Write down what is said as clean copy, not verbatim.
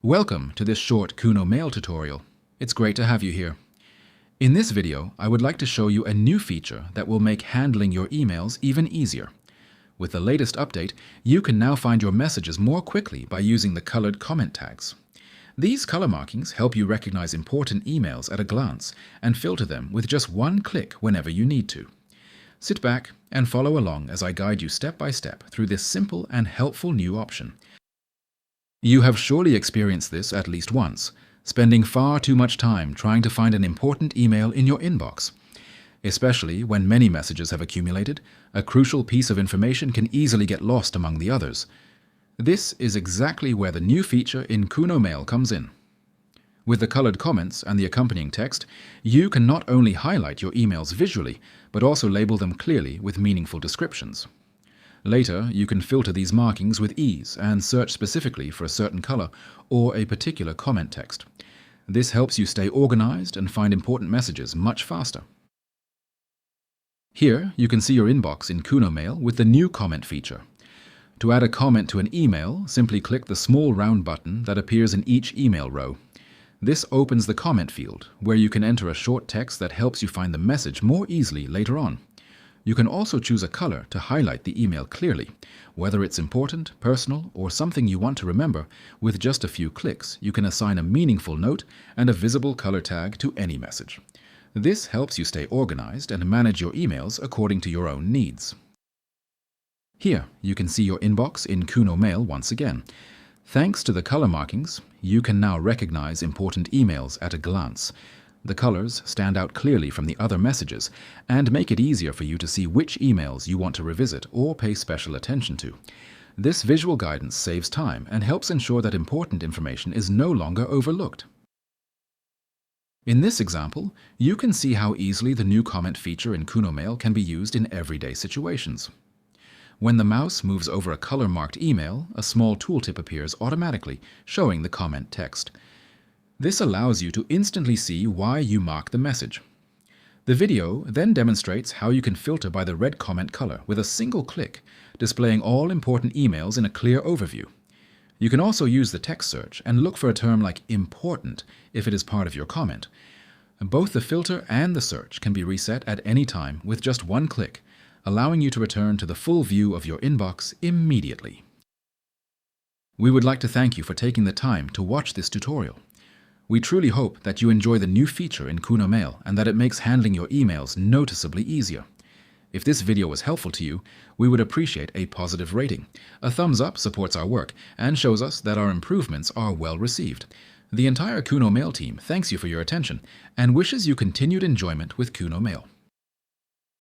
Welcome to this short KunoMail tutorial. It's great to have you here. In this video, I would like to show you a new feature that will make handling your emails even easier. With the latest update, you can now find your messages more quickly by using the colored comment tags. These color markings help you recognize important emails at a glance and filter them with just one click whenever you need to. Sit back and follow along as I guide you step by step through this simple and helpful new option. You have surely experienced this at least once, spending far too much time trying to find an important email in your inbox. Especially when many messages have accumulated, a crucial piece of information can easily get lost among the others. This is exactly where the new feature in KunoMail comes in. With the colored comments and the accompanying text, you can not only highlight your emails visually, but also label them clearly with meaningful descriptions. Later, you can filter these markings with ease and search specifically for a certain color or a particular comment text. This helps you stay organized and find important messages much faster. Here, you can see your inbox in KunoMail with the new comment feature. To add a comment to an email, simply click the small round button that appears in each email row. This opens the comment field, where you can enter a short text that helps you find the message more easily later on. You can also choose a color to highlight the email clearly. Whether it's important, personal, or something you want to remember, with just a few clicks, you can assign a meaningful note and a visible color tag to any message. This helps you stay organized and manage your emails according to your own needs. Here, you can see your inbox in KunoMail once again. Thanks to the color markings, you can now recognize important emails at a glance. The colors stand out clearly from the other messages and make it easier for you to see which emails you want to revisit or pay special attention to. This visual guidance saves time and helps ensure that important information is no longer overlooked. In this example, you can see how easily the new comment feature in KunoMail can be used in everyday situations. When the mouse moves over a color-marked email, a small tooltip appears automatically, showing the comment text. This allows you to instantly see why you mark the message. The video then demonstrates how you can filter by the red comment color with a single click, displaying all important emails in a clear overview. You can also use the text search and look for a term like important if it is part of your comment. Both the filter and the search can be reset at any time with just one click, allowing you to return to the full view of your inbox immediately. We would like to thank you for taking the time to watch this tutorial. We truly hope that you enjoy the new feature in KunoMail and that it makes handling your emails noticeably easier. If this video was helpful to you, we would appreciate a positive rating. A thumbs up supports our work and shows us that our improvements are well received. The entire KunoMail team thanks you for your attention and wishes you continued enjoyment with KunoMail.